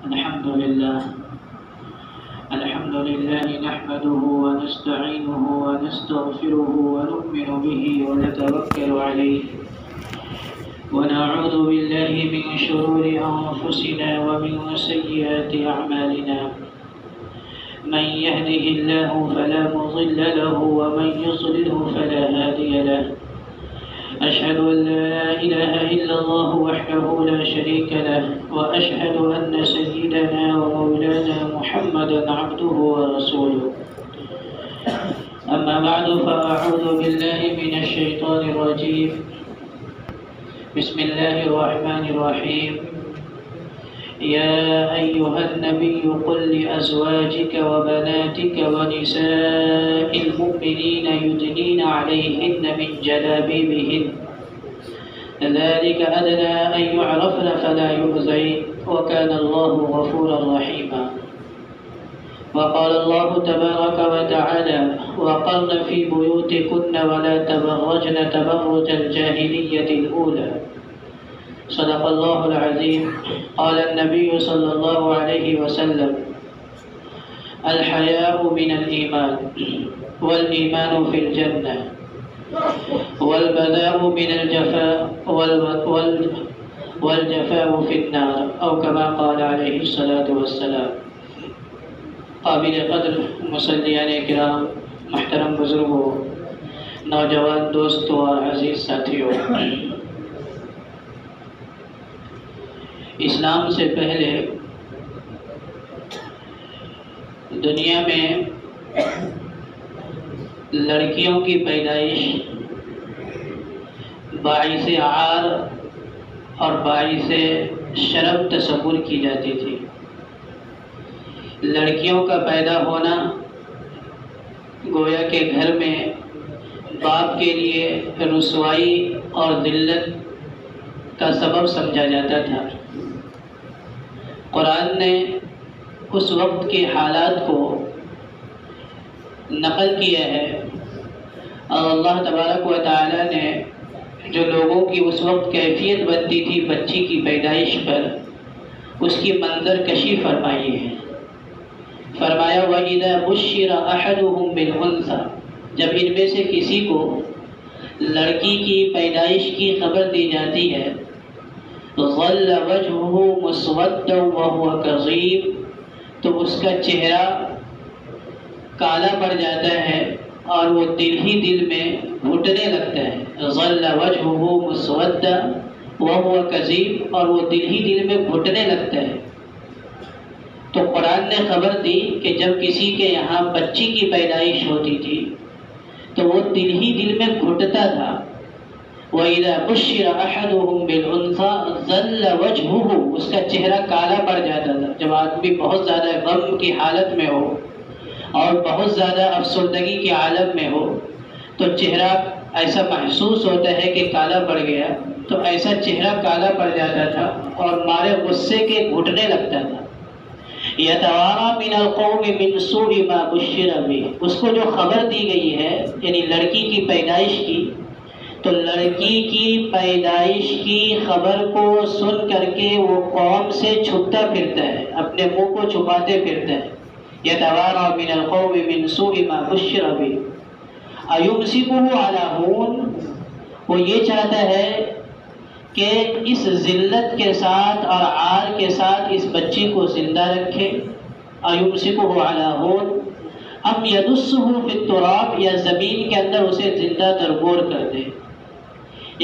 الحمد لله نحمده ونستعينه ونستغفره ونؤمن به ونتوكل عليه ونعوذ بالله من شرور أنفسنا ومن سيئات أعمالنا. من يهده الله فلا مضل له ومن يضلله فلا هادي له. أشهد أن لا إله إلا الله وحده لا شريك له وأشهد أن سيدنا ومولانا محمدا عبده ورسوله. أما بعد فأعوذ بالله من الشيطان الرجيم. بسم الله الرحمن الرحيم. يا أيها النبي قل لأزواجك وبناتك ونساء المؤمنين يدنين عليهن من جلابيبهن ذلك أدنى أن يعرفن فلا يؤذين وكان الله غفورا رحيما. وقال الله تبارك وتعالى وقرن في بيوتكن ولا تبرجن تبرج الجاهلية الأولى. صدق الله العظيم. قال النبي صلى الله عليه وسلم الحياء من الإيمان والإيمان في الجنة والبذاء من الجفاء والجفاء في النار أو كما قال عليه الصلاة والسلام. قابل قدر مصلیان کرام، محترم بزرگوں، نوجوان دوستوں اور عزیز ساتھیوں، اسلام سے پہلے دنیا میں لڑکیوں کی پیدائش باعث عار اور باعث شرم تصور کی جاتی تھی. لڑکیوں کا پیدا ہونا گویا کہ گھر میں باپ کے لیے رسوائی اور ذلت کا سبب سمجھا جاتا تھا. قرآن نے اس وقت کے حالات کو نقل کیا ہے اور اللہ تبارک و تعالی نے جو لوگوں کی اس وقت کیفیت بنتی تھی بچی کی پیدائش پر، اس کی منظر کشی فرمائی ہے. فرمایا وَإِذَا بُشِّرَ أَحَدُهُمْ بِالْأُنثَىٰ، جب ان میں سے کسی کو لڑکی کی پیدائش کی خبر دی جاتی ہے، ظَلَّ وَجْهُهُ مُسْوَدًّا وَهُوَ كَظِيمٌ، تو اس کا چہرہ کالا پڑ جاتا ہے اور وہ دل ہی دل میں گھٹنے لگتا ہے. ظَلَّ وَجْهُهُ مُسْوَدًّا وَهُوَ كَظِيمٌ، اور وہ دل ہی دل میں گھٹنے لگتا ہے. تو قرآن نے خبر دی کہ جب کسی کے یہاں بچی کی پیدائش ہوتی تھی تو وہ دل ہی دل میں گھٹتا تھا. وَإِذَا بُشِّرَ أَحَدُهُمْ بِالْأُنثَىٰ ظَلَّ وَجْهُهُ، اس کا چہرہ کالا پڑ جاتا تھا. جب آدمی بہت زیادہ غم کی حالت میں ہو اور بہت زیادہ افسردگی کے عالم میں ہو تو چہرہ ایسا محسوس ہوتا ہے کہ کالا پڑ گیا، تو ایسا چہرہ کالا پڑ جاتا تھا اور مارے غصے کے گھٹنے لگتا تھا. یتوارا من القوم من سوء ما بشر به، اس کو جو خبر دی گئی ہے یعنی لڑکی کی پیدائش کی، تو لڑکی کی پیدائش کی خبر کو سن کر کے وہ قوم سے چھپتا پھرتا ہے، اپنے منہ کو چھپاتے پھرتا ہے. یتوارا من القوم من سوء ما بشر به ایمسکه علی هون، وہ یہ چاہتا ہے کہ اس ذلت کے ساتھ اور عار کے ساتھ اس بچے کو زندہ رکھے. ایمسکہ علی ہون ام یدسہ فی التراب، یا زمین کے اندر اسے زندہ درگور کر دے.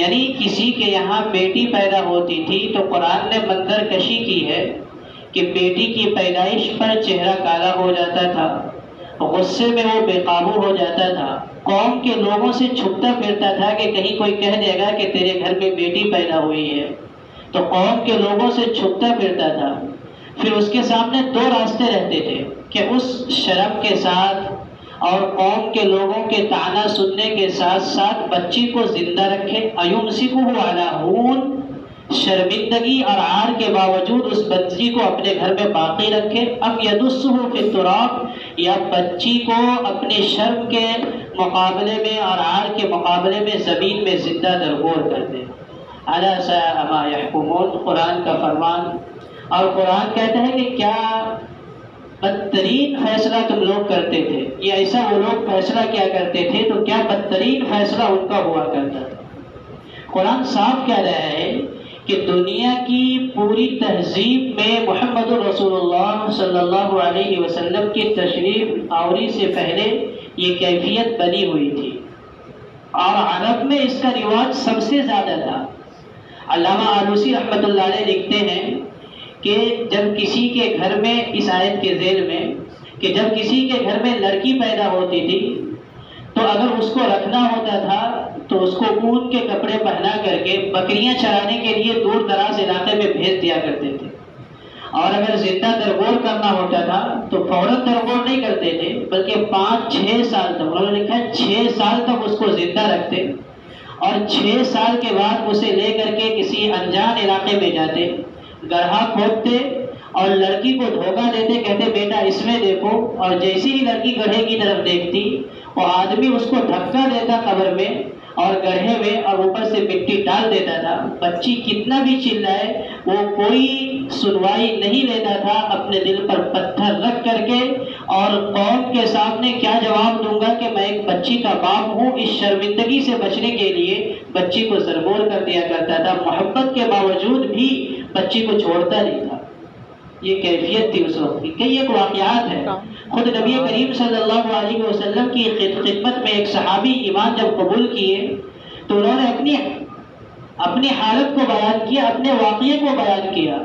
یعنی کسی کے یہاں بیٹی پیدا ہوتی تھی تو قرآن نے منظر کشی کی ہے کہ بیٹی کی پیدائش پر چہرہ کالا ہو جاتا تھا، غصے میں وہ بے قابو ہو جاتا تھا، قوم کے لوگوں سے چھپتا پھرتا تھا کہ کہیں کوئی کہہ دے گا کہ تیرے گھر میں بیٹی پیدا ہوئی ہے، تو قوم کے لوگوں سے چھپتا پھرتا تھا. پھر اس کے سامنے دو راستے رہتے تھے کہ اس شرم کے ساتھ اور قوم کے لوگوں کے طعنہ سننے کے ساتھ ساتھ بچی کو زندہ رکھے. ایمسکہ علی ہون، شرمندگی اور عار کے باوجود اس بچی کو اپنے گھر میں باقی رکھے. ام یدسہ فی التراب، یا بچی کو اپنے شرم کے مقابلے میں اور عار کے مقابلے میں زمین میں زندہ درگور کر دے. الا ساء ما یحکمون، قرآن کا فرمان اور قرآن کہتا ہے کہ کیا بدترین فیصلہ تم لوگ کرتے تھے، یہ ایسا وہ لوگ فیصلہ کیا کرتے تھے تو کیا بدترین فیصلہ ان کا ہوا کرتا تھا۔ قرآن صاف کہہ رہا ہے کہ دنیا کی پوری تہذیب میں محمد رسول اللہ صلی اللہ علیہ وسلم کی تشریف آوری سے پہلے یہ کیفیت بنی ہوئی تھی، اور عرب میں اس کا رواج سب سے زیادہ تھا۔ علامہ آلوسی رحمۃ اللہ علیہ لکھتے ہیں کہ جب کسی کے گھر میں، اس آیت کے ذیل میں، کہ جب کسی کے گھر میں لڑکی پیدا ہوتی تھی تو اگر اس کو رکھنا ہوتا تھا تو اس کو اون کے کپڑے پہنا کر کے بکریاں چرانے کے لیے دور دراز علاقے میں بھیج دیا کرتے تھے، اور اگر زندہ درگور کرنا ہوتا تھا تو فوراً درگور نہیں کرتے تھے، بلکہ 5-6 سال تک، انہوں نے لکھا ہے 6 سال تک اس کو زندہ رکھتے، اور 6 سال کے بعد اسے لے کر کے کسی انجان علاقے میں جاتے، گڑھا کھودتے اور لڑکی کو دھوکہ دیتے، کہتے بیٹا اس میں دیکھو، اور جیسی ہی لڑکی گڑھے کی طرف دیکھتی وہ آدمی اس کو دھکا دیتا قبر میں اور گڑھے میں، اور اوپر سے مٹی ڈال دیتا تھا۔ بچی کتنا بھی چلائے وہ کوئی سنوائی نہیں لیتا تھا، اپنے دل پر پتھر رکھ کر کے، اور قوم کے سامنے کیا جواب دوں گا کہ میں ایک بچی کا باپ ہوں، اس شرمندگی سے بچنے کے لیے بچی کو زرگور کر دیا کرتا تھا، محبت کے باوجود بھی بچی کو چھوڑتا نہیں تھا۔ یہ کیفیت تھی اس وقت کی۔ کئی ایک واقعات ہیں، خود نبی کریم صلی اللہ علیہ وسلم کی خدمت میں ایک صحابی ایمان جب قبول کیے تو انہوں نے اپنی حالت کو بیان کیا، اپنے واقعے کو بیان کیا،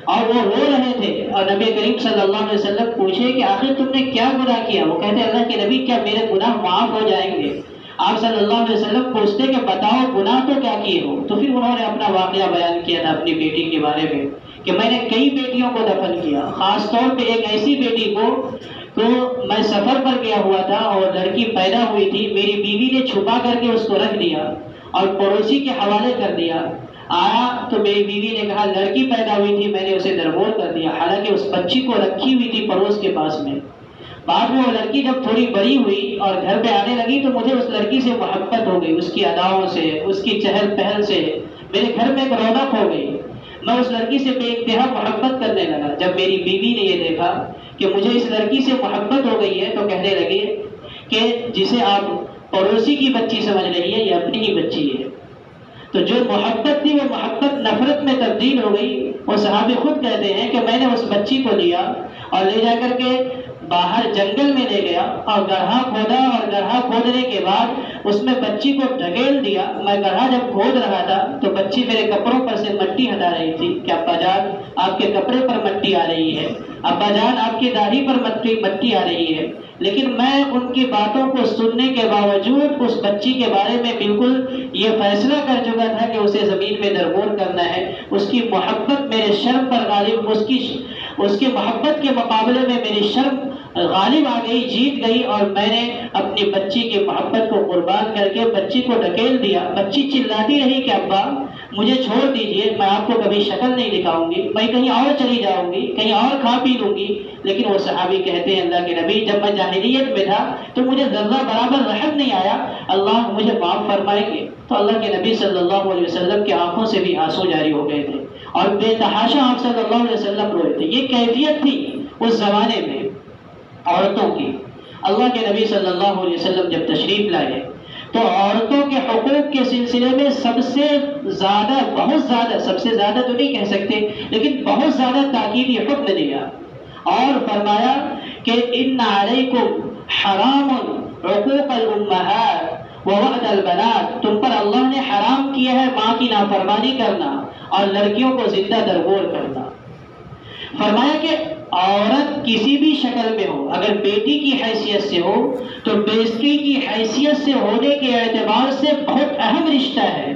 اور وہ رو رہے تھے، اور نبی کریم صلی اللہ علیہ وسلم پوچھے کہ آخر تم نے کیا گناہ کیا؟ وہ کہتے اللہ کے نبی کیا میرے گناہ معاف ہو جائیں گے؟ آپ صلی اللہ علیہ وسلم پوچھتے کہ بتاؤ گناہ تو کیا کیے ہو؟ تو پھر انہوں نے اپنا واقعہ بیان کیا تھا اپنی بیٹی کے بارے میں کہ میں نے کئی بیٹیوں کو دفن کیا، خاص طور پہ ایک ایسی بیٹی کو تو میں سفر پر گیا ہوا تھا اور لڑکی پیدا ہوئی تھی، میری بیوی نے چھپا کر کے اس کو رکھ دیا اور پڑوسی کے حوالے کر دیا، آیا تو میری بیوی نے کہا لڑکی پیدا ہوئی تھی، میں نے اسے درگور کر دیا، حالانکہ اس بچی کو رکھی ہوئی تھی پڑوس کے پاس میں۔ بعد میں وہ لڑکی جب تھوڑی بڑی ہوئی اور گھر پہ آنے لگی تو مجھے اس لڑکی سے محبت ہو گئی، اس کی اداؤں سے، اس کی چہل پہل سے میرے گھر میں ایک رونق ہو گئی، میں اس لڑکی سے بے انتہا محبت کرنے لگا۔ جب میری بیوی نے یہ دیکھا کہ مجھے اس لڑکی سے محبت ہو گئی ہے تو کہنے لگے کہ جسے آپ پڑوسی کی بچی سمجھ رہی ہے یہ اپنی ہی بچی ہے۔ تو جو محبت تھی وہ محبت نفرت میں تبدیل ہو گئی۔ وہ صحابی خود کہتے ہیں کہ میں نے اس بچی کو لیا اور لے جا کر کے باہر جنگل میں لے گیا اور گڑھا کھودا، اور گڑھا کھودنے کے بعد اس میں بچی کو ڈھکیل دیا۔ میں گڑھا جب کھود رہا تھا تو بچی میرے کپڑوں پر سے مٹی ہٹا رہی تھی کہ ابا جان آپ کے کپڑے پر مٹی آ رہی ہے، ابا جان آپ کی داڑھی پر مٹی آ رہی ہے، لیکن میں ان کی باتوں کو سننے کے باوجود اس بچی کے بارے میں بالکل یہ فیصلہ کر چکا تھا کہ اسے زمین میں درگور کرنا ہے۔ اس کی محبت میرے شرم پر غالب، اس کی محبت کے مقابلے میں میری شرم غالب آ گئی، جیت گئی، اور میں نے اپنی بچی کی محبت کو قربان کر کے بچی کو ڈھکیل دیا۔ بچی چلاتی رہی کہ ابا مجھے چھوڑ دیجئے، میں آپ کو کبھی شکل نہیں دکھاؤں گی، میں کہیں اور چلی جاؤں گی، کہیں اور کھا پی لوں گی۔ لیکن وہ صحابی کہتے ہیں اللہ کے نبی جب میں جاہلیت میں تھا تو مجھے ذرہ برابر رحم نہیں آیا، اللہ مجھے معاف فرمائیں گے؟ تو اللہ کے نبی صلی اللہ علیہ وسلم کی آنکھوں سے بھی آنسو جاری ہو گئے تھے اور بے تحاشا آپ صلی اللہ علیہ وسلم روئے تھے۔ یہ کیفیت تھی اس زمانے میں عورتوں کی۔ اللہ کے نبی صلی اللہ علیہ وسلم جب تشریف لائے تو عورتوں کے حقوق کے سلسلے میں سب سے زیادہ، بہت زیادہ، سب سے زیادہ تو نہیں کہہ سکتے لیکن بہت زیادہ تاکیدی حکم دیا اور فرمایا کہ ان علیکم حرام عقوق الامہات ووعد البنات، تم پر اللہ نے حرام کیا ہے ماں کی نافرمانی کرنا اور لڑکیوں کو زندہ درگور کرنا۔ فرمایا کہ عورت کسی بھی شکل میں ہو، اگر بیٹی کی حیثیت سے ہو تو بیٹی کی حیثیت سے ہونے کے اعتبار سے بہت اہم رشتہ ہے۔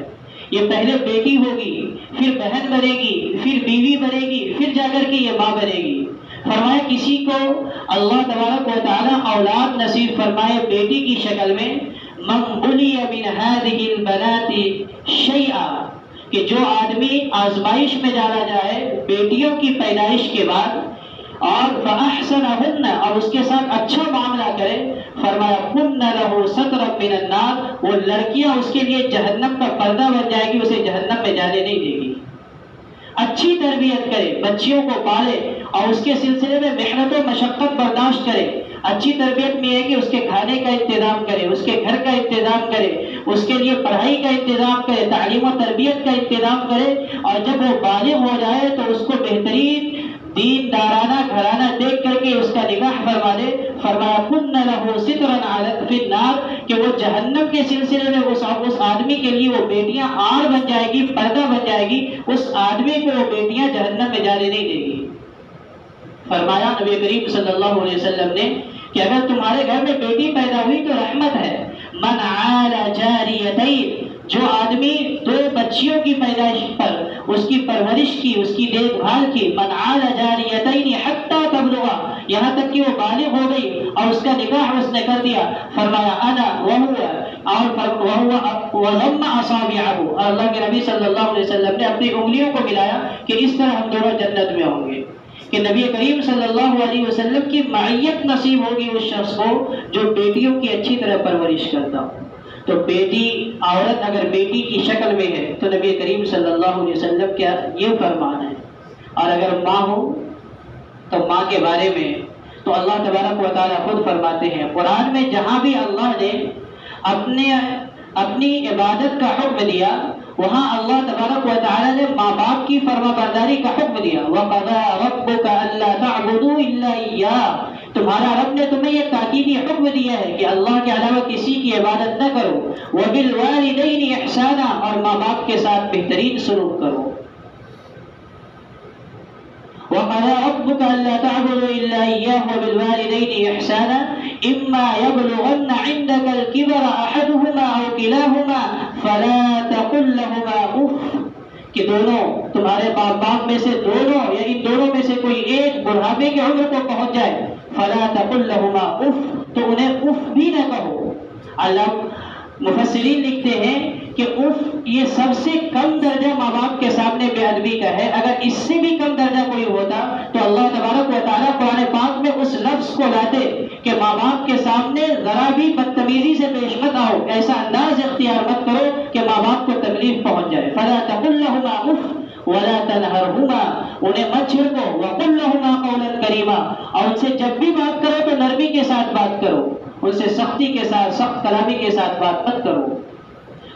یہ پہلے بیٹی ہوگی، پھر بہن بنے گی، پھر بیوی بنے گی، پھر جا کر کے یہ ماں بنے گی۔ فرمایا کسی کو اللہ تبارک و تعالی اولاد نصیب فرمائے بیٹی کی شکل میں، من بلی من هذه البنات شیئا، کہ جو آدمی آزمائش میں ڈالا جائے بیٹیوں کی پیدائش کے بعد اور فاحسنہن، اور اس کے ساتھ اچھا معاملہ کرے، فرمایا کن لہ سترا من النار، وہ لڑکیاں اس کے لیے جہنم کا پردہ بن جائے گی، اسے جہنم میں جانے نہیں دے گی۔ اچھی تربیت کرے، بچیوں کو پالے اور اس کے سلسلے میں محنت و مشقت برداشت کرے۔ اچھی تربیت میں ہے کہ اس کے کھانے کا انتظام کرے، اس کے گھر کا انتظام کرے، اس کے لیے پڑھائی کا انتظام کرے، تعلیم و تربیت کا انتظام کرے، اور جب وہ بالغ ہو جائے تو اس کو بہترین دین دارانہ گھرانہ دیکھ کر کے اس کا نکاح فرما دے۔ فرمایا کن لہ سترا فی النار، کہ وہ جہنم کے سلسلے میں اس آدمی کے لیے وہ بیٹیاں آڑ بن جائے گی، پردہ بن جائے گی، اس آدمی کو وہ بیٹیاں جہنم میں جانے نہیں دے گی۔ فرمایا نبی کریم صلی اللہ علیہ وسلم نے کہ اگر تمہارے گھر میں بیٹی پیدا ہوئی تو رحمت ہے۔ من عال جاریتین، جو آدمی دو بچیوں کی پیدائش پر اس کی پرورش کی، اس کی دیکھ بھال کی، من عال جاریتین حتی تبلغا، یہاں تک کہ وہ بالغ ہو گئی اور اس کا نکاح اس نے کر دیا۔ فرمایا انا وهو وضم اصابعه، اور اللہ کے نبی صلی اللہ علیہ وسلم نے اپنی انگلیوں کو ملایا کہ اس طرح ہم دونوں جنت میں ہوں گے، کہ نبی کریم صلی اللہ علیہ وسلم کی معیت نصیب ہوگی اس شخص کو جو بیٹیوں کی اچھی طرح پرورش کرتا ہو۔ تو بیٹی، عورت اگر بیٹی کی شکل میں ہے تو نبی کریم صلی اللہ علیہ وسلم کا یہ فرمان ہے، اور اگر ماں ہو تو ماں کے بارے میں تو اللہ تبارک و تعالیٰ خود فرماتے ہیں قرآن میں، جہاں بھی اللہ نے اپنی عبادت کا حکم دیا وہاں اللہ تبارک و تعالیٰ نے ماں باپ کی فرما برداری کا حکم دیا۔ وَقَضَىٰ رَبُّكَ أَلَّا تَعْبُدُوا إِلَّا إِيَّاهُ، تمہارا رب نے تمہیں یہ تاکیدی حکم دیا ہے کہ اللہ کے علاوہ کسی کی عبادت نہ کرو۔ وَبِالْوَالِدَيْنِ إِحْسَانًا، اور ماں باپ کے ساتھ بہترین سلوک کرو۔ وَقَضَىٰ رَبُّكَ أَلَّا تَعْبُدُوا إِلَّا إِيَّاهُ وَبِالْوَالِدَيْنِ إِحْسَانًا إِمَّا يَبْلُغَنَّ عِندَكَ الْكِبَرَ أَحَدُهُمَا أَوْ كِلَاهُمَا فَلَا تَقُل لَّهُمَا أُفٍّ، کہ دونوں تمہارے باپ میں سے دونوں یا ان دونوں میں سے کوئی ایک بڑھاپے کی عمر کو پہنچ جائے، فَلَا تَقُل لَّهُمَا أُفٍّ، تو انہیں اف بھی نہ کہو۔ اللہ مفسرین لکھتے ہیں کہ اف یہ سب سے کم درجہ ماں باپ کے سامنے بے ادبی کا ہے، اگر اس سے بھی کم درجہ کوئی ہوتا تو اللہ تبارک و تعالیٰ قرآن پاک میں اس لفظ کو لاتے کہ ماں باپ کے سامنے ذرا بھی بدتمیزی سے پیش مت آؤ، ایسا انداز اختیار مت کرو کہ ماں باپ کو تکلیف پہنچ جائے۔ فَلَا تَقُل لَّهُمَا أُفٍّ وَلَا تَنْهَرْهُمَا، انہیں مت چھڑکو، وَقُل لَّهُمَا قَوْلًا كَرِيمًا، اور ان سے جب بھی بات کرو تو نرمی کے ساتھ بات کرو، ان سے سختی کے ساتھ، سخت کلامی کے ساتھ بات مت کرو۔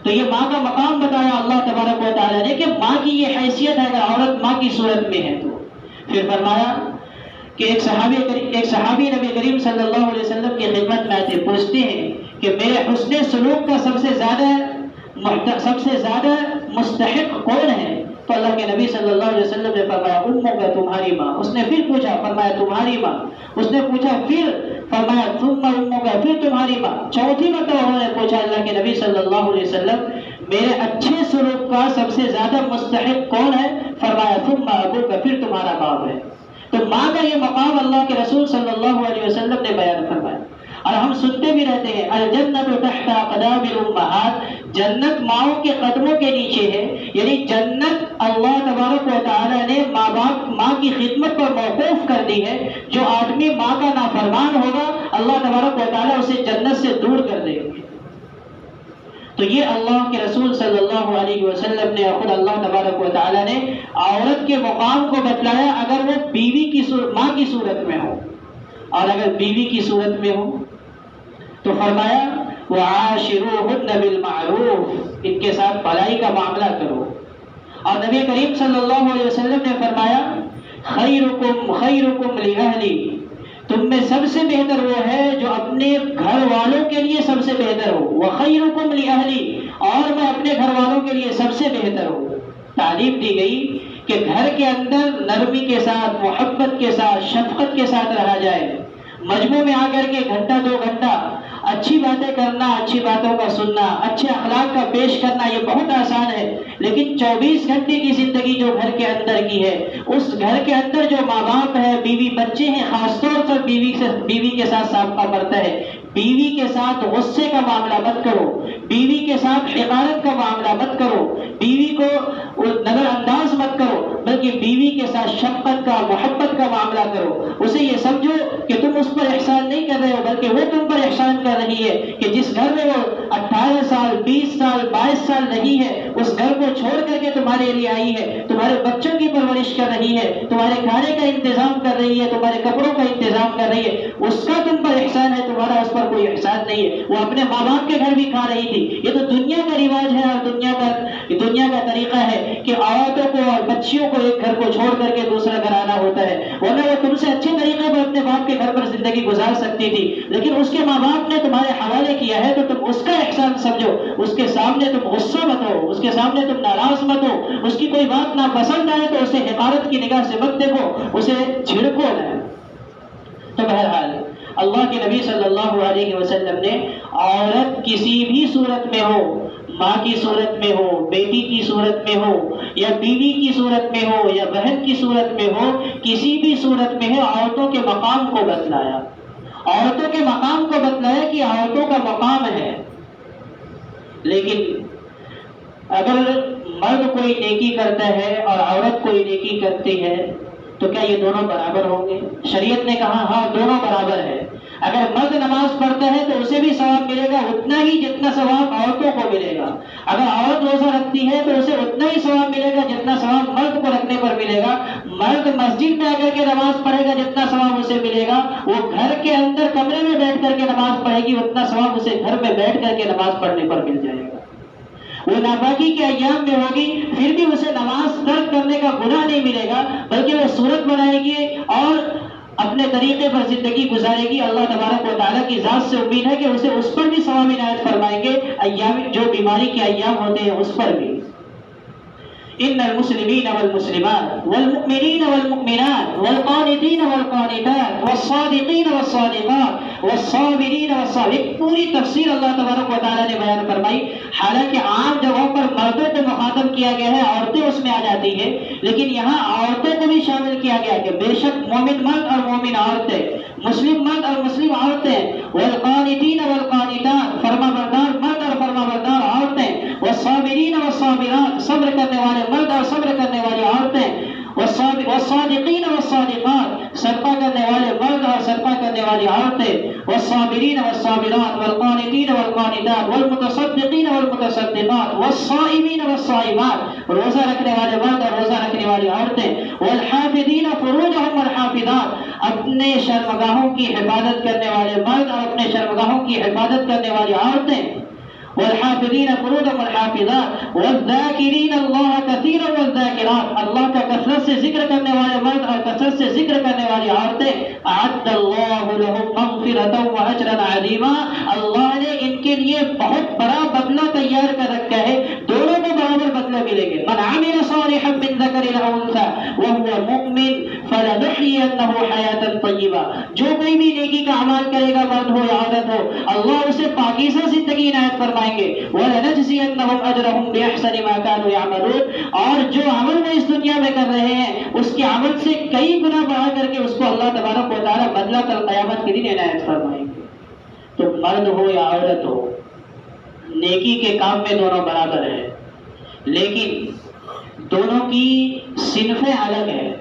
تو یہ ماں کا مقام بتایا اللہ تبارک و تعالیٰ نے کہ ماں کی یہ حیثیت ہے اگر عورت ماں کی صورت میں ہے تو۔ پھر فرمایا کہ ایک صحابی نبی کریم صلی اللہ علیہ وسلم کی خدمت میں آتے، پوچھتے ہیں کہ میرے حسن سلوک کا سب سے زیادہ مستحق کون ہے؟ تو اللہ کے نبی صلی اللہ علیہ وسلم نے فرمایا امک، تمہاری ماں۔ اس نے پھر پوچھا، فرمایا تمہاری ماں۔ اس نے پوچھا پھر، فرمایا ثم امک، پھر تمہاری ماں۔ چوتھی مرتبہ انہوں نے پوچھا اللہ کے نبی صلی اللہ علیہ وسلم میرے اچھے سلوک کا سب سے زیادہ مستحق کون ہے؟ فرمایا ثم ابوک، پھر تمہارا باپ ہے۔ تو ماں کا یہ مقام اللہ کے رسول صلی اللہ علیہ وسلم نے بیان فرمایا، اور ہم سنتے بھی رہتے ہیں الجنت تحت اقدام الامہات، جنت ماؤں کے قدموں کے نیچے ہے، یعنی جنت اللہ تبارک و تعالیٰ نے ماں کی خدمت پر موقوف کر دی ہے۔ جو آدمی ماں کا نافرمان ہوگا اللہ تبارک و تعالیٰ اسے جنت سے دور کر دے گا۔ تو یہ اللہ کے رسول صلی اللہ علیہ وسلم نے، خود اللہ تبارک و تعالیٰ نے عورت کے مقام کو بتلایا اگر وہ ماں کی صورت میں ہو، اور اگر بیوی کی صورت میں ہو تو فرمایا وَعَاشِرُوهُنَّ بِالْمَعْرُوفِ، ان کے ساتھ بھلائی کا معاملہ کرو۔ اور نبی کریم صلی اللہ علیہ وسلم نے فرمایا خیرکم لأہلی، تم میں سب سے بہتر وہ ہے جو اپنے گھر والوں کے لیے سب سے بہتر ہو، وخیرکم لأہلی، اور میں اپنے گھر والوں کے لیے سب سے بہتر ہوں۔ تعلیم دی گئی کہ گھر کے اندر نرمی کے ساتھ، محبت کے ساتھ، شفقت کے ساتھ رہا جائے۔ مجموع میں آ کر کے گھنٹہ 2 گھنٹہ اچھی باتیں کرنا، اچھی باتوں کا سننا، اچھے اخلاق کا پیش کرنا یہ بہت آسان ہے، لیکن 24 گھنٹے کی زندگی جو گھر کے اندر کی ہے، اس گھر کے اندر جو ماں باپ ہے، بیوی بچے ہیں، خاص طور پر بیوی کے ساتھ سابقہ بڑھتا ہے۔ بیوی کے ساتھ غصے کا معاملہ مت کرو، بیوی کے ساتھ حقارت کا معاملہ مت کرو، بیوی کو نظر انداز مت کرو۔ بلکہ بیوی کے ساتھ شفقت کا محبت کا معاملہ کرو. اسے یہ سمجھو کہ تم اس پر احسان نہیں کر رہے ہو بلکہ وہ تم پر احسان کر رہی ہے کہ جس گھر میں وہ 18 سال 20 سال 22 سال رہی ہے اس گھر کو چھوڑ کر کے تمہارے لیے آئی ہے, تمہارے بچوں کی پرورش کر رہی ہے, تمہارے کھانے کا انتظام کر رہی ہے, تمہارے کپڑوں کا انتظام کر رہی ہے. اس کا تم پر احسان ہے, تمہارا اس پر کوئی احسان نہیں ہے. وہ اپنے ماں باپ کے گھر بھی کھا رہی تھی. یہ تو دنیا کا رواج ہے اور دنیا کا طریقہ ہے کہ عورتوں کو اور بچیوں کو ایک گھر کو چھوڑ کر کے دوسرا گھر آنا ہوتا ہے. ورنہ وہ تم سے اچھے طریقے پر اپنے باپ کے گھر پر زندگی گزار سکتی تھی, لیکن اس کے ماں باپ نے تمہارے حوالے کیا ہے تو تم اس کا احسان سمجھو. اس کے سامنے تم غصہ مت ہو, اس کے سامنے تم ناراض مت ہو. اس کی کوئی بات ناپسند آئے تو اسے حقارت کی نگاہ سے مت دیکھو, اسے جھڑکو نہ. تو بہرحال اللہ کے نبی صلی اللہ علیہ وسلم نے عورت کسی بھی صورت میں ہو, ماں کی صورت میں ہو, بیٹی کی صورت میں ہو, یا بیوی کی صورت میں ہو, یا بہن کی صورت میں ہو, کسی بھی صورت میں ہے عورتوں کے مقام کو بتلایا. عورتوں کے مقام کو بتلایا کہ عورتوں کا مقام ہے. لیکن اگر مرد کوئی نیکی کرتا ہے اور عورت کوئی نیکی کرتی ہے تو کیا یہ دونوں برابر ہوں گے؟ شریعت نے کہا ہاں دونوں برابر ہے. اگر مرد نماز پڑھتا ہے تو اسے بھی ثواب ملے گا اتنا ہی جتنا ثواب عورتوں کو ملے گا. اگر عورت روزہ رکھتی ہے تو اسے اتنا ہی ثواب ملے گا جتنا ثواب مرد کو رکھنے پر ملے گا. مرد مسجد میں آ کر کے نماز پڑھے گا جتنا ثواب اسے ملے گا, وہ گھر کے اندر کمرے میں بیٹھ کر کے نماز پڑھے گی اتنا ثواب اسے گھر میں بیٹھ کر کے نماز پڑھنے پر مل جائے گا. وہ ناپاکی کے ایام میں ہوگی پھر بھی اسے نماز ترک کرنے کا گناہ نہیں ملے گا, بلکہ وہ صورت بنائے گی اور اپنے طریقے پر زندگی گزارے گی. اللہ تبارک و تعالیٰ کی ذات سے امید ہے کہ اسے اس پر بھی ثواب عنایت فرمائیں گے, ایام جو بیماری کے ایام ہوتے ہیں اس پر بھی. ان المسلمین والمسلمات والمؤمنین والمؤمنات والقانتین والقانتات والصادقین والصادقات والصابرین والصابرین, پوری تفسیر اللہ تبارک و تعالیٰ نے بیان فرمائی. حالانکہ عام جگہوں پر مردوں کو مخاطب کیا گیا ہے, عورتیں اس میں آ جاتی ہیں, لیکن یہاں عورتوں کو بھی شامل کیا گیا کہ بے شک مومن مرد اور مومن عورتیں, مسلم مرد اور مسلم عورتیں, والقانتین والقانتات فرما بردار مرد اور فرما بردار عورتیں, والصابرین والصابرات صبر کرنے والے مرد اور صبر کرنے والی عورتیں, والصادقین والصادقات صدقہ کرنے والے مرد اور صدقہ کرنے والی عورتیں, والصابرین والصابرات والقانتین والقانتات والمتصدقین والمتصدقات والصائمین والصائمات روزہ رکھنے والے مرد اور روزہ رکھنے والی عورتیں, والحافظین فروجہم والحافظات اپنے شرمگاہوں کی حفاظت کرنے والے مرد اور اپنے شرمگاہوں کی حفاظت کرنے والی عورتیں, والحافظین فروجہم والحافظات والذاکرین اللہ کثیرا والذاکرات اللہ کا کثرت سے ذکر کرنے والے مرد اور کثرت سے ذکر کرنے والی عورتیں. اعد اللہ لہم مغفرۃ واجرا عظیما, اللہ نے ان کے لیے بہت بڑا بدلہ تیار کر رکھا ہے, دونوں کو برابر بدلہ ملے گے. من عمل صالحا من ذکر او انثى وهو مؤمن فلنحيينه حیاتا طیبہ, جو کوئی بھی نیکی کا عمل کرے گا مرد ہو یا عورت ہو, اللہ اسے پاکیزہ زندگی عنایت فرمائے گے. وَلَنَجْزِيَنَّهُمْ أَجْرَهُمْ بِأَحْسَنِ مَا كَانُوا يَعْمَلُونَ, اور جو عمل وہ اس دنیا میں کر رہے ہیں اس کے عمل سے کئی گنا بڑھا کر کے اس کو اللہ تبارک و تعالیٰ بدلہ کل قیامت کے دن عنایت فرمائیں گے. تو مرد ہو یا عورت ہو, نیکی کے کام میں دونوں برابر ہیں, لیکن دونوں کی صنفیں الگ ہیں,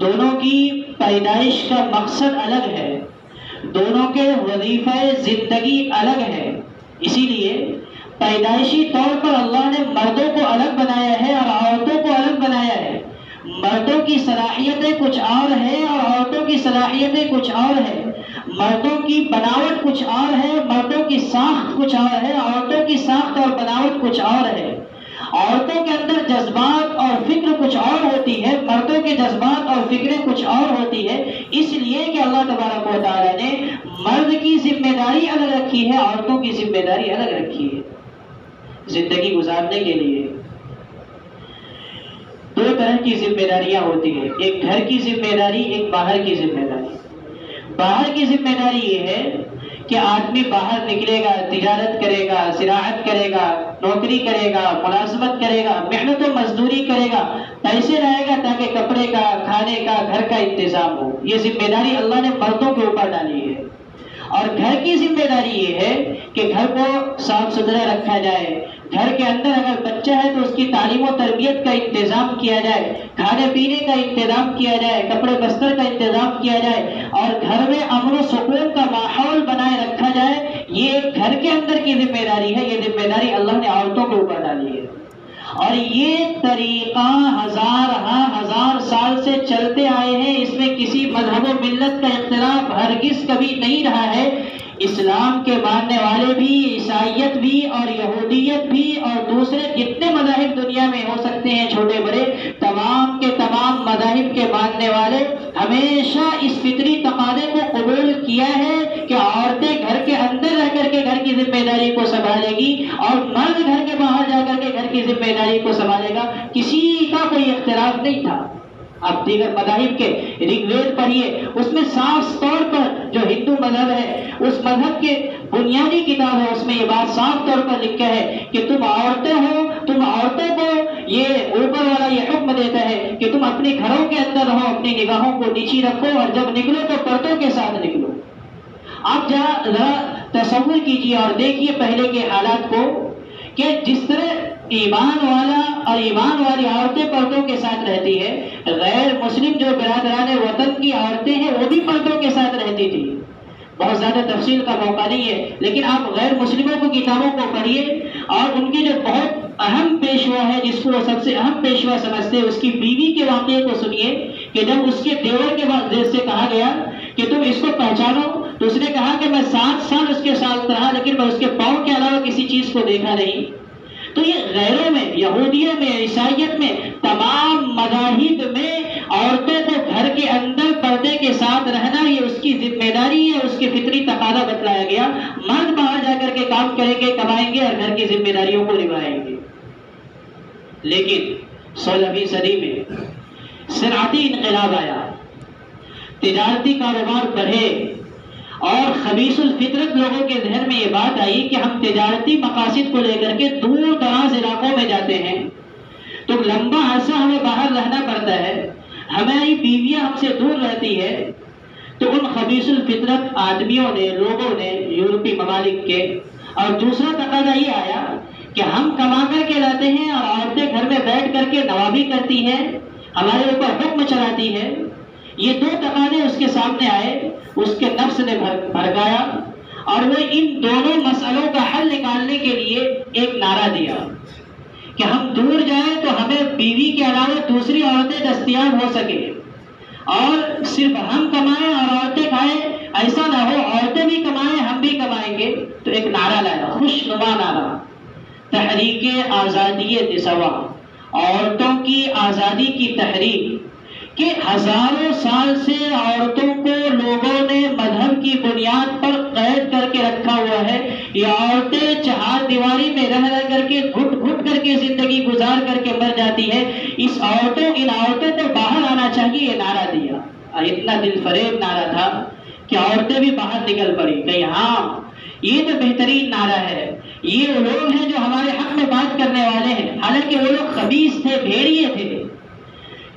دونوں کی پیدائش کا مقصد الگ ہے, دونوں کے وظیفہ زندگی الگ ہے. اسی لیے پیدائشی طور پر اللہ نے مردوں کو الگ بنایا ہے اور عورتوں کو الگ بنایا ہے. مردوں کی صلاحیتیں کچھ اور ہیں اور عورتوں کی صلاحیتیں کچھ اور ہیں. مردوں کی بناوٹ کچھ اور ہے, مردوں کی ساخت کچھ اور ہے, عورتوں کی ساخت اور بناوٹ کچھ اور ہے. عورتوں کے اندر جذبات اور فکر کچھ اور ہوتی ہے, مردوں کے جذبات اور فکریں کچھ اور ہوتی ہے. اس لیے کہ اللہ تبارک و تعالیٰ نے مرد کی ذمہ داری الگ رکھی ہے, عورتوں کی ذمہ داری الگ رکھی ہے. زندگی گزارنے کے لیے دو طرح کی ذمہ داریاں ہوتی ہیں, ایک گھر کی ذمہ داری, ایک باہر کی ذمہ داری. باہر کی ذمہ داری یہ ہے کہ آدمی باہر نکلے گا, تجارت کرے گا, زراعت کرے گا, نوکری کرے گا, ملازمت کرے گا, محنت و مزدوری کرے گا, پیسے لائے گا تاکہ کپڑے کا, کھانے کا, گھر کا انتظام ہو. یہ ذمہ داری اللہ نے مردوں کے اوپر ڈالی ہے. اور گھر کی ذمہ داری یہ ہے کہ گھر کو صاف ستھرا رکھا جائے, گھر کے اندر اگر بچہ ہے تو اس کی تعلیم و تربیت کا انتظام کیا جائے، کھانے پینے کا انتظام کیا جائے، کپڑے بستر کا انتظام کیا جائے اور گھر میں امن و سکون کا ماحول بنائے رکھا جائے، یہ گھر کے اندر کی ذمہ داری ہے۔ یہ ذمہ داری اللہ نے عورتوں کے اوپر ڈالی ہے، اور یہ طریقہ ہزار سال سے چلتے آئے ہیں، اس میں کسی مذہب و ملت کا اختلاف ہرگز کبھی نہیں رہا ہے۔ اسلام کے ماننے والے بھی، عیسائیت بھی اور یہودیت بھی اور دوسرے جتنے مذاہب دنیا میں ہو سکتے ہیں چھوٹے بڑے، تمام کے تمام مذاہب کے ماننے والے ہمیشہ اس فطری تقاضے کو قبول کیا ہے کہ عورتیں گھر کے اندر رہ کر کے گھر کی ذمہ داری کو سنبھالے گی اور مرد گھر کے باہر جا کر کے گھر کی ذمہ داری کو سنبھالے گا۔ کسی کا کوئی اختلاف نہیں تھا۔ آپ دیگر مذاہب کے رگ وید پڑھیے، اس میں صاف طور پر جو ہندو مذہب ہے اس مذہب کے بنیادی کتاب ہے، اس میں یہ بات صاف طور پر لکھا ہے کہ تم عورتیں ہو، تم عورتوں کو یہ اوپر والا یہ حکم دیتا ہے کہ تم اپنے گھروں کے اندر رہو، اپنی نگاہوں کو نیچی رکھو اور جب نکلو تو پردوں کے ساتھ نکلو۔ آپ ذرا تصور کیجیے اور دیکھیے پہلے کے حالات کو کہ جس طرح ایمان والا اور ایمان والی عورتیں پردوں کے ساتھ رہتی ہے، غیر مسلم جو برادران وطن کی عورتیں ہیں وہ بھی پردوں کے ساتھ رہتی تھی۔ بہت زیادہ تفصیل کا موقع نہیں ہے، لیکن آپ غیر مسلموں کی کتابوں کو پڑھیے اور ان کی جو بہت اہم پیشوا ہے جس کو وہ سب سے اہم پیشوا سمجھتے ہیں، اس کی بیوی کے واقعے کو سنیے کہ جب اس کے دیور کے بعد سے کہا گیا کہ تم اس کو پہچانو تو اس نے کہا کہ میں 7 سال اس کے ساتھ رہا لیکن میں اس کے پاؤں کے علاوہ کسی چیز کو دیکھا نہیں۔ تو یہ غیروں میں، یہودیت میں، عیسائیت میں، تمام مذاہب میں عورتوں کو گھر کے اندر پردے کے ساتھ رہنا یہ اس کی ذمہ داری ہے، اس کے فطری تقاضا بتلایا گیا۔ مرد باہر جا کر کے کام کریں گے، کمائیں گے اور گھر کی ذمہ داریوں کو نبھائیں گے۔ لیکن 16ویں صدی میں صنعتی انقلاب آیا، تجارتی کاروبار بڑھے اور خبیث الفطرت لوگوں کے ذہن میں یہ بات آئی کہ ہم تجارتی مقاصد کو لے کر کے دور دراز علاقوں میں جاتے ہیں تو لمبا عرصہ ہمیں باہر رہنا پڑتا ہے، ہماری بیویاں ہم سے دور رہتی ہے۔ تو ان خبیث الفطرت آدمیوں نے، لوگوں نے، یورپی ممالک کے، اور دوسرا تقاضا یہ آیا کہ ہم کما کر کے لاتے ہیں اور عورتیں گھر میں بیٹھ کر کے نوابی کرتی ہیں، ہمارے اوپر حکم چلاتی ہے۔ یہ 2 تقاضے اس کے سامنے آئے، اس کے نفس نے بھڑکایا اور وہ ان دونوں مسئلوں کا حل نکالنے کے لیے ایک نعرہ دیا کہ ہم دور جائیں تو ہمیں بیوی کے علاوہ دوسری عورتیں دستیاب ہو سکے اور صرف ہم کمائیں اور عورتیں کھائیں، ایسا نہ ہو، عورتیں بھی کمائیں ہم بھی کمائیں گے۔ تو ایک نعرہ لایا، خوش نما نعرہ، تحریک آزادی نسواں، عورتوں کی آزادی کی تحریک، کہ ہزاروں سال سے عورتوں کو لوگوں نے مذہب کی بنیاد پر قید کر کے رکھا ہوا ہے۔ یہ عورتیں چہار دیواری میں رہ کر کے گھٹ گھٹ کر کے زندگی گزار کر کے مر جاتی ہے۔ ان عورتوں کو باہر آنا چاہیے، یہ نعرہ دیا اور اتنا دل فریب نعرہ تھا کہ عورتیں بھی باہر نکل پڑی کہ ہاں یہ تو بہترین نعرہ ہے، یہ وہ لوگ ہیں جو ہمارے حق میں بات کرنے والے ہیں، حالانکہ وہ لوگ خبیث تھے، بھیڑیے تھے۔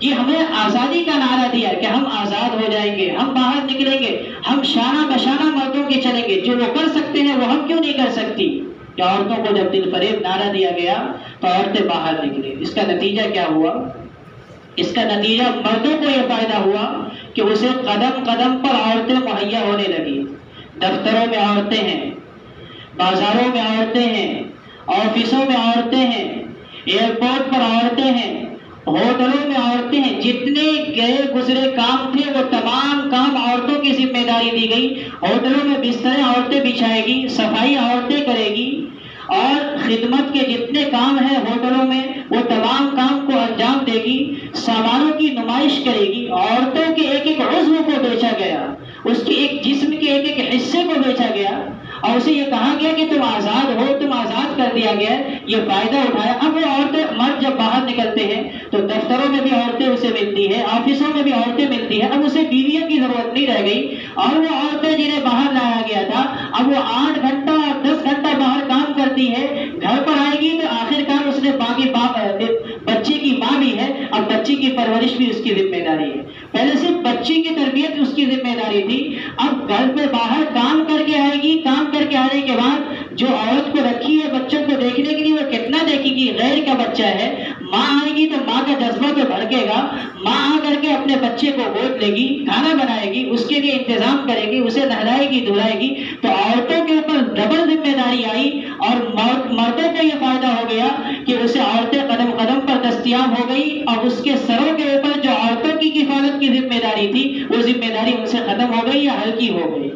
یہ ہمیں آزادی کا نعرہ دیا کہ ہم آزاد ہو جائیں گے، ہم باہر نکلیں گے، ہم شانہ بشانہ مردوں کے چلیں گے، جو وہ کر سکتے ہیں وہ ہم کیوں نہیں کر سکتی۔ کہ عورتوں کو جب دل فریب نعرہ دیا گیا تو عورتیں باہر نکلیں۔ اس کا نتیجہ کیا ہوا؟ اس کا نتیجہ مردوں کو یہ فائدہ ہوا کہ اسے قدم قدم پر عورتیں مہیا ہونے لگی۔ دفتروں میں عورتیں ہیں، بازاروں میں عورتیں ہیں، آفسوں میں عورتیں ہیں، ایئرپورٹ پر عورتیں ہیں، ہوٹلوں میں عورتیں ہیں، جتنے گئے گزرے کام تھے وہ تمام کام عورتوں کی ذمہ داری دی گئی۔ ہوٹلوں میں بستریں عورتیں بچھائے گی، صفائی عورتیں کرے گی اور خدمت کے جتنے کام ہیں ہوٹلوں میں وہ تمام کام کو انجام دے گی، سامانوں کی نمائش کرے گی۔ عورتوں کے ایک ایک عضو کو بیچا گیا، اس کے ایک جسم کے ایک ایک حصے کو بیچا گیا اور اسے یہ کہا گیا کہ تم آزاد ہو، تم آزاد کر دیا گیا، یہ فائدہ اٹھایا۔ اب وہ عورتیں، مرد جب باہر نکلتے ہیں تو دفتروں میں بھی عورتیں اسے ملتی ہے، آفسوں میں بھی عورتیں ملتی ہیں، اب اسے بیویوں کی ضرورت نہیں رہ گئی۔ اور وہ عورتیں جنہیں باہر لایا گیا تھا اب وہ 8 گھنٹہ اور 10 گھنٹہ باہر کام کرتی ہے، گھر پر آئے گی تو آخر کار اس نے باقی بچے کی ماں بھی ہے، اب بچے کی پرورش بھی اس کی ذمہ داری ہے. پہلے صرف بچی کی تربیت اس کی ذمہ داری تھی، اب گھر پہ باہر کام کر کے آئے گی، کام کر کے آنے کے بعد جو عورت کو رکھی ہے بچوں کو دیکھنے کے لیے وہ کتنا دیکھے گی. غیر کا بچہ ہے، ماں آئے گی تو ماں کا جذبہ تو بھڑکے گا، ماں آ کر کے اپنے بچے کو گود لے گی، کھانا بنائے گی، اس کے لیے انتظام کرے گی، اسے نہلائے گی، دھلائے گی. تو عورتوں کے اوپر ڈبل ذمہ داری آئی اور مردوں کو یہ فائدہ ہو گیا کہ اسے عورتیں قدم قدم پر دستیاب ہو گئی اور اس کے سروں کے اوپر جو عورتوں کی کفالت کی ذمہ داری تھی وہ ذمہ داری ان سے ختم ہو گئی یا ہلکی ہو گئی.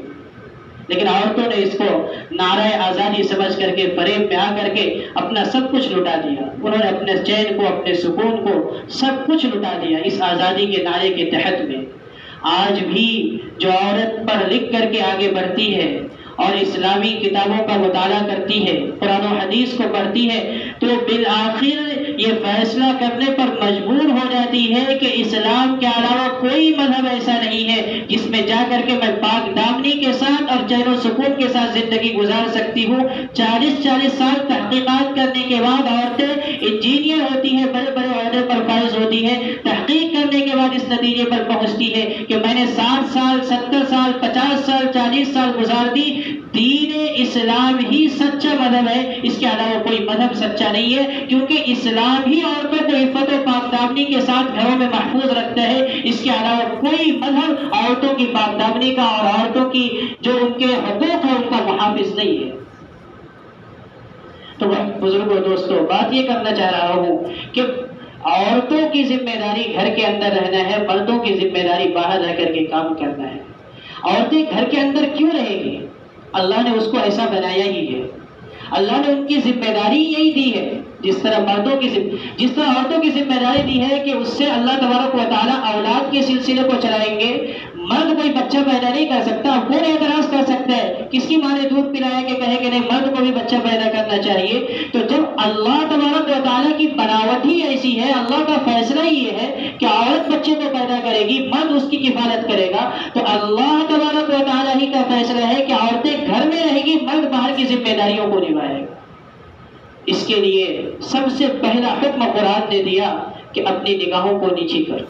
لیکن عورتوں نے اس کو نعرہ آزادی سمجھ کر کے فریب میں آ کر کے اپنا سب کچھ لٹا دیا. انہوں نے اپنے چین کو، اپنے سکون کو، سب کچھ لٹا دیا اس آزادی کے نعرے کے تحت میں. آج بھی جو عورت پڑھ لکھ کر کے آگے بڑھتی ہے اور اسلامی کتابوں کا مطالعہ کرتی ہے، قرآن و حدیث کو پڑھتی ہے، تو بالآخر یہ فیصلہ کرنے پر مجبور ہو جاتی ہے کہ اسلام کے علاوہ کوئی مذہب ایسا نہیں ہے جس میں جا کر کے میں پاک دامنی کے ساتھ اور چین و سکون کے ساتھ زندگی گزار سکتی ہوں. 40 سال تحقیقات کرنے کے بعد عورتیں انجینئر ہوتی ہیں، بڑے بڑے عہدے پر فائز ہوتی ہے، تحقیق کرنے کے بعد اس نتیجے پر پہنچتی ہے کہ میں نے 60 سال 70 سال 50 سال 40 سال گزار دی. دین اسلام ہی سچا مذہب ہے، اس کے علاوہ کوئی مذہب سچا نہیں ہے، کیونکہ اسلام ہی عورتوں کو عفت و پاک دامنی کے ساتھ گھروں میں محفوظ رکھتا ہے. اس کے علاوہ کوئی مذہب عورتوں کی پاک دامنی کا اور عورتوں کی جو ان کے حقوق ہیں ان کا محافظ نہیں ہے. تو بزرگوں دوستوں، بات یہ کرنا چاہ رہا ہوں کہ عورتوں کی ذمہ داری گھر کے اندر رہنا ہے، مردوں کی ذمہ داری باہر رہ کر کے کام کرنا ہے. عورتیں گھر کے اندر کیوں رہے گی؟ اللہ نے اس کو ایسا بنایا ہی ہے. اللہ نے ان کی ذمہ داری یہی دی ہے، جس طرح عورتوں کی ذمہ داری دی ہے کہ اس سے اللہ تبارک و تعالیٰ اولاد کے سلسلے کو چلائیں گے. مرد کوئی بچہ پیدا نہیں کر سکتا. کون اعتراض کر سکتا ہے؟ کس کی ماں نے دودھ پلایا کہ کہے کہ نہیں مرد کو بھی بچہ پیدا کرنا چاہیے؟ تو جب اللہ تبارک و تعالیٰ کی بناوٹ ہی ایسی ہے، اللہ کا فیصلہ یہ ہے کہ عورت بچے کو پیدا کرے گی، مرد اس کی کفالت کرے گا، تو اللہ تبارک و تعالیٰ ہی کا فیصلہ ہے کہ عورتیں گھر میں رہے گی، مرد باہر کی ذمہ داریوں کو نبھائے گا. اس کے لیے سب سے پہلا حکم قرآن نے دیا کہ اپنی نگاہوں کو نیچی کر.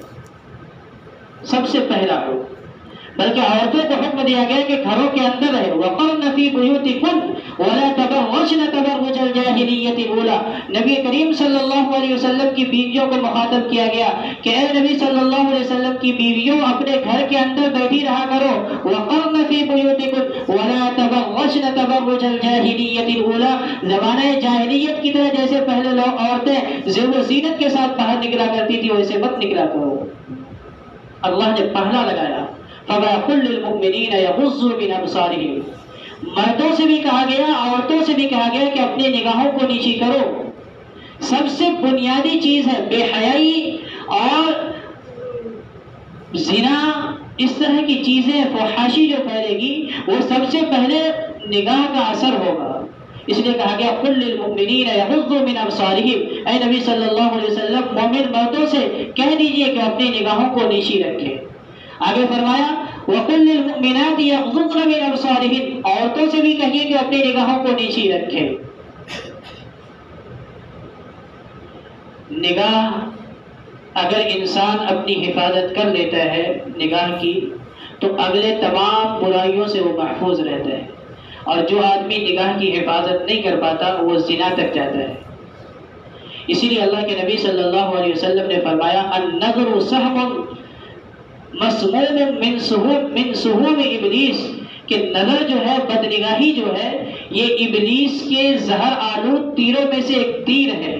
سب سے پہلا حکم. بلکہ عورتوں کو حکم دیا گیا کہ گھروں کے اندر رہے. وَقَرْنَ فِي بُيُوتِكُنَّ وَلَا تَبَرَّجْنَ تَبَرُّجَ الْجَاهِلِيَّةِ الْأُولَىٰ. نبی کریم صلی اللہ علیہ وسلم کی بیویوں کو مخاطب کیا گیا کہ اے نبی صلی اللہ علیہ وسلم کی بیویوں، اپنے گھر کے اندر بیٹھی رہا کرو. وَقَرْنَ فِي بُيُوتِكُنَّ وَلَا تَبَرَّجْنَ تَبَرُّجَ الْجَاهِلِيَّةِ الْأُولَىٰ. زمانۂ جاہلیت کی طرح جیسے پہلے لوگ عورتیں زیب و زینت کے ساتھ باہر نکلا کرتی تھی، ویسے مت نکلا کرو. اللہ نے پہلا لگایا فَوَقُلْ لِلْمُؤْمِنِينَ يَغُضُّوا مِنْ أَبْصَارِهِمْ. مردوں سے بھی کہا گیا، عورتوں سے بھی کہا گیا کہ اپنی نگاہوں کو نیچی کرو. سب سے بنیادی چیز ہے بے حیائی اور زنا، اس طرح کی چیزیں فحاشی جو پھیلے گی وہ سب سے پہلے نگاہ کا اثر ہوگا. اس لیے کہا گیا قُلْ لِلْمُؤْمِنِينَ يَغُضُّوا مِنْ أَبْصَارِهِمْ. اے نبی صلی اللہ علیہ وسلم مومن مردوں سے کہہ دیجئے کہ اپنی نگاہوں کو نیچی رکھیں. آگے فرمایا وَقُلْ لِلْمُؤْمِنَاتِ يَغْضُضْنَ مِنْ أَبْصَارِهِنَّ. عورتوں سے بھی کہیے کہ اپنی نگاہوں کو نیچی رکھیں. نگاہ اگر انسان اپنی حفاظت کر لیتا ہے نگاہ کی، تو اگلے تمام برائیوں سے وہ محفوظ رہتا ہے. اور جو آدمی نگاہ کی حفاظت نہیں کر پاتا وہ زنا تک جاتا ہے. اسی لیے اللہ کے نبی صلی اللہ علیہ وسلم نے فرمایا النظر سہم مسموم من سہوم ابلیس، کہ نظر جو ہے، بدنگاہی جو ہے، یہ ابلیس کے زہر آلود تیروں میں سے ایک تیر ہے.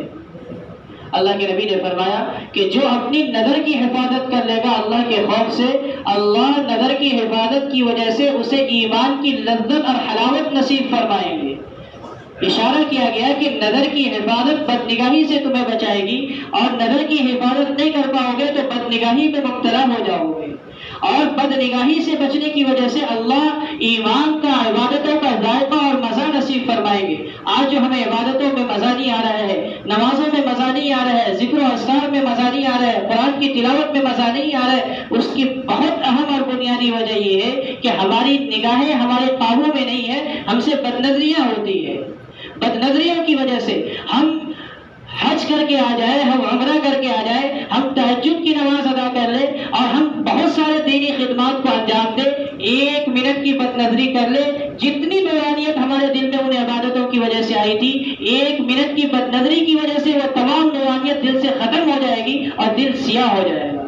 اللہ کے نبی نے فرمایا کہ جو اپنی نظر کی حفاظت کر لے گا اللہ کے خوف سے، اللہ نظر کی حفاظت کی وجہ سے اسے ایمان کی لذت اور حلاوت نصیب فرمائیں گے. اشارہ کیا گیا کہ نظر کی حفاظت بدنگاہی سے تمہیں بچائے گی، اور نظر کی حفاظت نہیں کر پاؤ گے تو بدنگاہی میں مبتلا ہو جاؤ گے. اور بدنگاہی سے بچنے کی وجہ سے اللہ ایمان کا، عبادتوں کا ذائقہ اور مزہ نصیب فرمائیں گے. آج جو ہمیں عبادتوں میں مزہ نہیں آ رہا ہے، نمازوں میں مزہ نہیں آ رہا ہے، ذکر و اذکار میں مزہ نہیں آ رہا ہے، قرآن کی تلاوت میں مزہ نہیں آ رہا ہے، اس کی بہت اہم اور بنیادی وجہ یہ ہے کہ ہماری نگاہیں ہمارے قابو میں نہیں ہے، ہم سے بد نظریاں ہوتی ہے. بد نظریوں کی وجہ سے ہم حج کر کے آ جائے، ہم عمرہ کر کے آ جائے، ہم تہجد کی نماز ادا کر لیں اور ہم بہت سارے دینی خدمات کو انجام دیں، 1 منٹ کی بد نظری کر لیں، جتنی نورانیت ہمارے دل میں ان عبادتوں کی وجہ سے آئی تھی، 1 منٹ کی بد نظری کی وجہ سے وہ تمام نورانیت دل سے ختم ہو جائے گی اور دل سیاہ ہو جائے گا،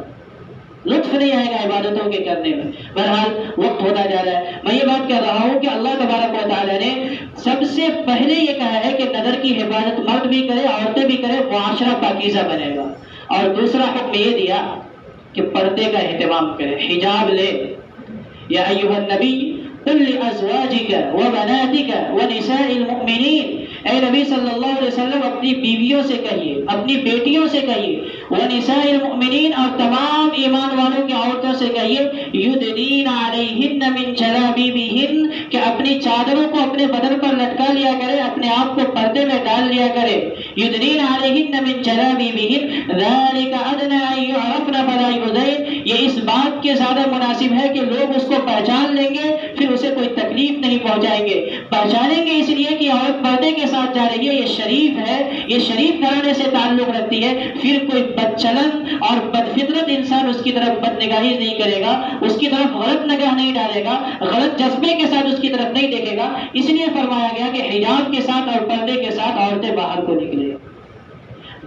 لطف نہیں آئے گا عبادتوں کے کرنے میں۔ بہرحال وقت ہوتا جا رہا ہے، میں یہ بات کر رہا ہوں کہ اللہ تبارک و تعالیٰ نے سب سے پہلے یہ کہا ہے کہ نظر کی حفاظت مرد بھی کرے، عورتیں بھی کرے، معاشرہ پاکیزہ بنے گا، اور دوسرا حکم یہ دیا کہ پردے کا اہتمام کرے، حجاب لے۔ یا ایھا النبی قل لازواجک وبناتک ونساء المؤمنین، اے نبی صلی اللہ علیہ وسلم اپنی بیویوں سے کہیے، اپنی بیٹیوں سے کہیے، ونساء المؤمنین اور تمام ایمان والوں کی عورتوں سے کہیے، یدنین علیہن من جلابیبہن، کہ اپنی چادروں کو اپنے بدن پر لٹکا لیا کرے، اپنے آپ کو پردے میں ڈال لیا کرے، یدنین علیہن من جلابیبہن ذالک ادنی ان یعرفن فلا یؤذین، یہ اس بات کے زیادہ مناسب ہے کہ لوگ اس کو پہچان لیں گے، پھر اسے کوئی تکلیف نہیں پہنچائیں گے۔ پہچانیں گے اس لیے کہ عورت پردے کے ساتھ جا رہی ہے، یہ شریف ہے، یہ شریف گھرانے سے تعلق رکھتی ہے، پھر کوئی بدچلن اور بدفطرت انسان اس کی طرف بد نگاہی نہیں کرے گا، اس کی طرف غلط نگاہ نہیں ڈالے گا، غلط جذبے کے ساتھ اس کی طرف نہیں دیکھے گا۔ اس لیے فرمایا گیا کہ حجاب کے ساتھ اور پردے کے ساتھ عورتیں باہر کو نکلے،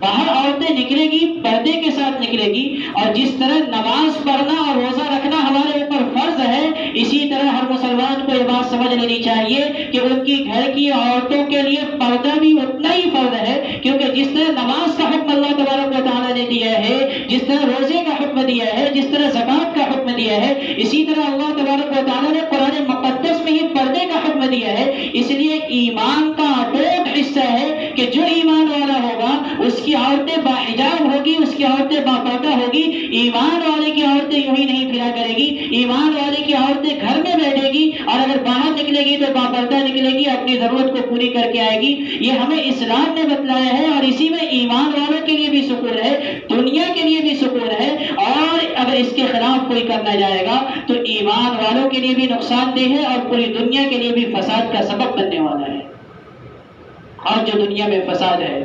باہر عورتیں نکلے گی، پردے کے ساتھ نکلے گی، اور جس طرح نماز پڑھنا اور روزہ رکھنا ہمارے اوپر فرض ہے، اسی طرح ہر مسلمان کو یہ بات سمجھ لینی چاہیے کہ ان کی گھر کی عورتوں کے لیے پردہ بھی اتنا ہی فرض ہے، کیونکہ جس طرح نماز کا حکم اللہ تبارک و تعالیٰ نے دیا ہے، جس طرح روزے کا حکم دیا ہے، جس طرح زکوٰۃ کا حکم دیا ہے، اسی طرح اللہ تبارک و تعالیٰ نے قرآن مقدس میں ہی پردے کا حکم دیا ہے۔ اس لیے ایمان کا اٹوٹ حصہ ہے کہ جو ایمان والا ہوگا اس کی عورتیں باحجاب ہوگی، اس کی عورتیں باپردہ ہوگی۔ ایمان والے کی عورتیں یوں ہی نہیں پھرا کرے گی، ایمان والے کی عورتیں گھر میں بیٹھے گی، اور اگر باہر نکلے گی تو باپردہ نکلے گی، اپنی ضرورت کو پوری کر کے آئے گی۔ یہ ہمیں اسلام نے بتلایا ہے، اور اسی میں ایمان والوں کے لیے بھی سکون ہے، دنیا کے لیے بھی سکون ہے، اور اگر اس کے خلاف کوئی کرنا جائے گا تو ایمان والوں کے لیے بھی نقصان دہ ہے، اور پوری دنیا کے لیے بھی فساد کا سبب بننے والا ہے۔ اور جو دنیا میں فساد ہے،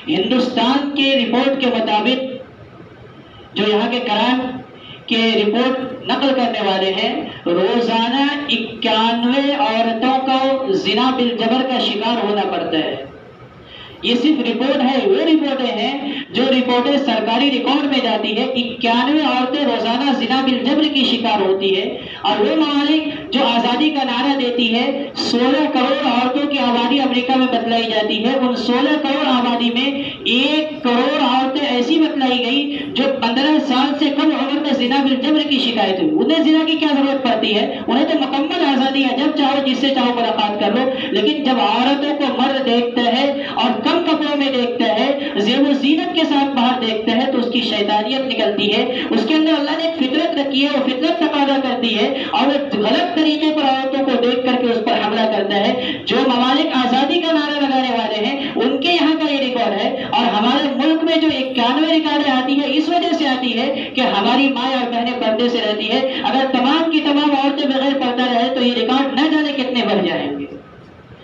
ہندوستان کے رپورٹ کے مطابق، جو یہاں کے کرائم کے رپورٹ نقل کرنے والے ہیں، روزانہ 91 عورتوں کو زنا بالجبر کا شکار ہونا پڑتا ہے۔ یہ صرف رپورٹ ہے، وہ رپورٹیں ہیں جو رپورٹیں سرکاری ریکارڈ میں جاتی ہے۔ 91 عورتیں روزانہ زنا بالجبر کی شکار ہوتی ہے، اور وہ ممالک جو آزادی کا نعرہ دیتی ہے، 16 کروڑ عورتوں کی آبادی امریکہ میں بتلائی جاتی ہے، ان 16 کروڑ آبادی میں 1 کروڑ عورتیں ایسی بتلائی گئی جو 15 سال سے کم عمر میں زنا بالجبر کی شکایت ہوئی۔ انہیں زنا کی کیا ضرورت پڑتی ہے؟ انہیں تو مکمل آزادی ہے، جب چاہو جس سے چاہو ملاقات کر لو۔ لیکن جب عورتوں کو مرد دیکھتا ہے اور کم کپڑوں میں دیکھتا ہے، زیب و زینت کے ساتھ باہر دیکھتا ہے، تو اس کی شیطانیت نکلتی ہے۔ اس کے اندر اللہ نے ایک فطرت رکھی ہے، وہ فطرت تقاضا کرتی ہے، اور وہ غلط طریقے پر عورتوں کو دیکھ کر کے اس پر حملہ کرتا ہے۔ جو ممالک آزادی کا نعرہ لگانے والے ہیں، ان کے یہاں کا یہ ریکارڈ ہے، اور ہمارے ملک میں جو 91 ریکارڈیں آتی ہے، اس وجہ سے آتی ہے کہ ہماری مائیں اور بہنیں پردے سے رہتی ہے۔ اگر تمام کی تمام عورتیں بغیر پردہ رہے تو یہ ریکارڈ نہ جانے کتنے بڑھ جائیں گے۔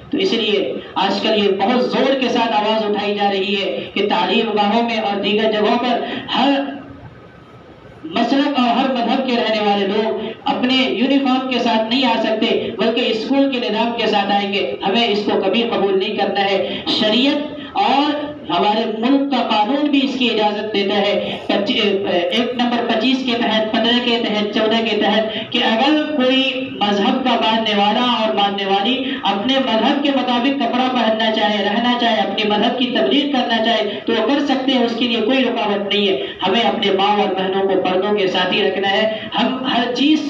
تو اس لیے آج کل یہ بہت زور کے ساتھ آواز اٹھائی جا رہی ہے کہ تعلیم گاہوں میں اور دیگر جگہوں پر ہر مسلک اور ہر مذہب کے رہنے والے لوگ اپنے یونیفارم کے ساتھ نہیں آ سکتے، بلکہ اسکول کے نظام کے ساتھ آئیں گے۔ ہمیں اس کو کبھی قبول نہیں کرنا ہے۔ شریعت اور ہمارے ملک کا قانون بھی اس کی اجازت دیتا ہے، ایکٹ نمبر 25 کے تحت، 15 کے تحت، 14 کے تحت، کہ اگر کوئی مذہب کا ماننے والا اور ماننے والی اپنے مذہب کے مطابق کپڑا پہننا چاہے، رہنا چاہے، اپنے مذہب کی تبلیغ کرنا چاہے تو وہ کر سکتے ہیں، اس کے لیے کوئی رکاوٹ نہیں ہے۔ ہمیں اپنے ماں اور بہنوں کو پردوں کے ساتھ ہی رکھنا ہے۔ ہم ہر چیز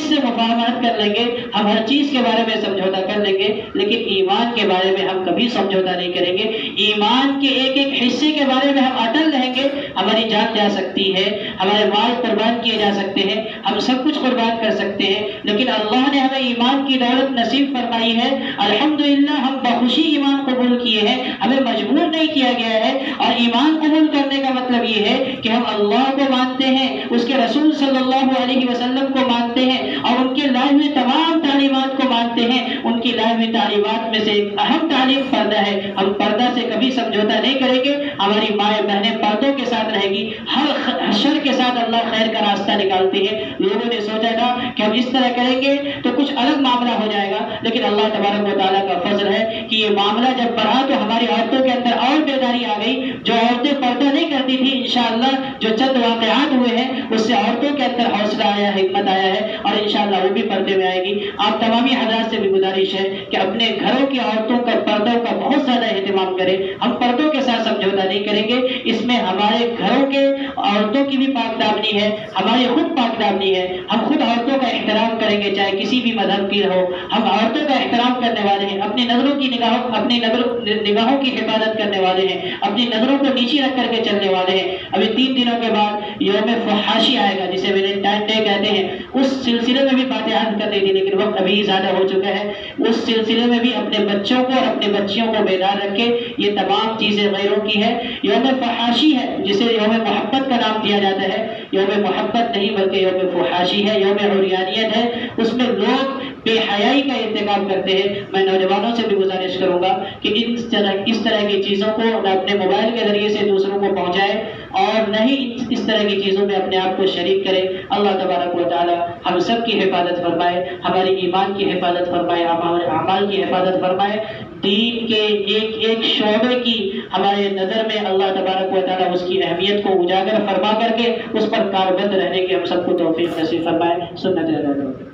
سے مفاہمت کر لیں گے، ہم ہر چیز کے بارے میں سمجھوتا کر لیں گے، لیکن ایمان کے بارے میں ہم کبھی سمجھوتا نہیں کریں گے۔ ایمان کے ایک ایک حصے کے بارے میں ہم اٹل رہیں گے۔ ہماری جان جا سکتی ہے، ہمارے مال قربان کیے جا سکتے ہیں، ہم سب کچھ قربان کر سکتے ہیں، لیکن اللہ نے ہمیں ایمان کی دولت نصیب فرمائی ہے۔ الحمدللہ ہم بخوشی ایمان قبول کیے ہیں، ہمیں مجبور نہیں کیا گیا ہے۔ اور ایمان قبول کرنے کا مطلب یہ ہے کہ ہم اللہ کو مانتے ہیں، اس کے رسول صلی اللہ علیہ وسلم کو مانتے ہیں اور ان کے لائے ہوئے تمام تعلیمات کو مانتے ہیں۔ ان کی لائے ہوئی تعلیمات میں سے ایک اہم تعلیم پردہ ہے۔ ہم پردہ سے کبھی سمجھوتا نہیں کریں گے، ہماری مائیں بہنیں پردوں کے ساتھ رہیں گی۔ ہر شر کے ساتھ اللہ خیر کا راستہ نکالتی ہے۔ لوگوں نے سوچا تھا کہ ہم اس طرح کریں گے تو کچھ الگ معاملہ ہو جائے گا، لیکن اللہ تبارک و تعالیٰ کا فضل ہے کہ یہ معاملہ جب بڑھا تو ہماری عورتوں کے اندر اور بیداری آ گئی۔ جو عورتیں پردہ نہیں کرتی تھی، انشاءاللہ جو چند واقعات ہوئے ہیں اس سے عورتوں کے اندر حوصلہ آیا، حکمت آیا ہے، اور انشاءاللہ وہ بھی پردے میں آئے گی۔ آپ تمامی حضرات سے بھی گزارش ہے کہ اپنے گھروں کی عورتوں کا پردوں کا بہت زیادہ اہتمام کریں۔ ہم پردوں کے ساتھ سمجھوتا نہیں کریں گے، اس میں ہمارے گھروں کے عورتوں کی بھی پاک دامنی ہے، ہماری خود پاک دامنی ہے۔ ہم خود عورتوں کا احترام کریں گے، چاہے کسی بھی مذہب کی ہو۔ ہم عورتوں کا احترام کرنے والے ہیں، اپنی نظروں کی نگاہوں کی حفاظت کرنے والے ہیں، اپنی نظروں کو نیچی رکھ کر کے چلنے والے ہیں۔ ابھی 3 دنوں کے بعد یوم فحاشی آئے گا، جسے ویلنٹائن ڈے کہتے ہیں۔ اس سلسلے میں بھی باتیں عرض کرنی تھی، لیکن وقت ابھی زیادہ ہو چکا ہے۔ اس سلسلے میں بھی اپنے بچوں کو اور اپنے بچیوں کو بیدار رکھے۔ یہ تمام چیزیں غیروں کی ہے۔ یوم فحاشی ہے، جسے یوم محبت کا نام دیا جاتا ہے۔ یوم محبت نہیں بلکہ یوم فحاشی ہے، یوم عریانیت ہے۔ اس میں لوگ بے حیائی کا ارتکاب کرتے ہیں۔ میں نوجوانوں سے بھی گزارش کروں گا کہ اس طرح کی چیزوں کو نہ اپنے موبائل کے ذریعے سے دوسروں کو پہنچائے اور نہ ہی اس طرح کی چیزوں میں اپنے آپ کو شریک کرے۔ اللہ تبارک و تعالی ہم سب کی حفاظت فرمائے، ہماری ایمان کی حفاظت فرمائے، ہمارے اعمال کی حفاظت فرمائے۔ دین کے ایک ایک شعبے کی ہمارے نظر میں اللہ تبارک و تعالی اس کی اہمیت کو اجاگر فرما کر کے اس پر کاربند رہنے کی ہم سب کو توفیق نصیب فرمائے۔ سنت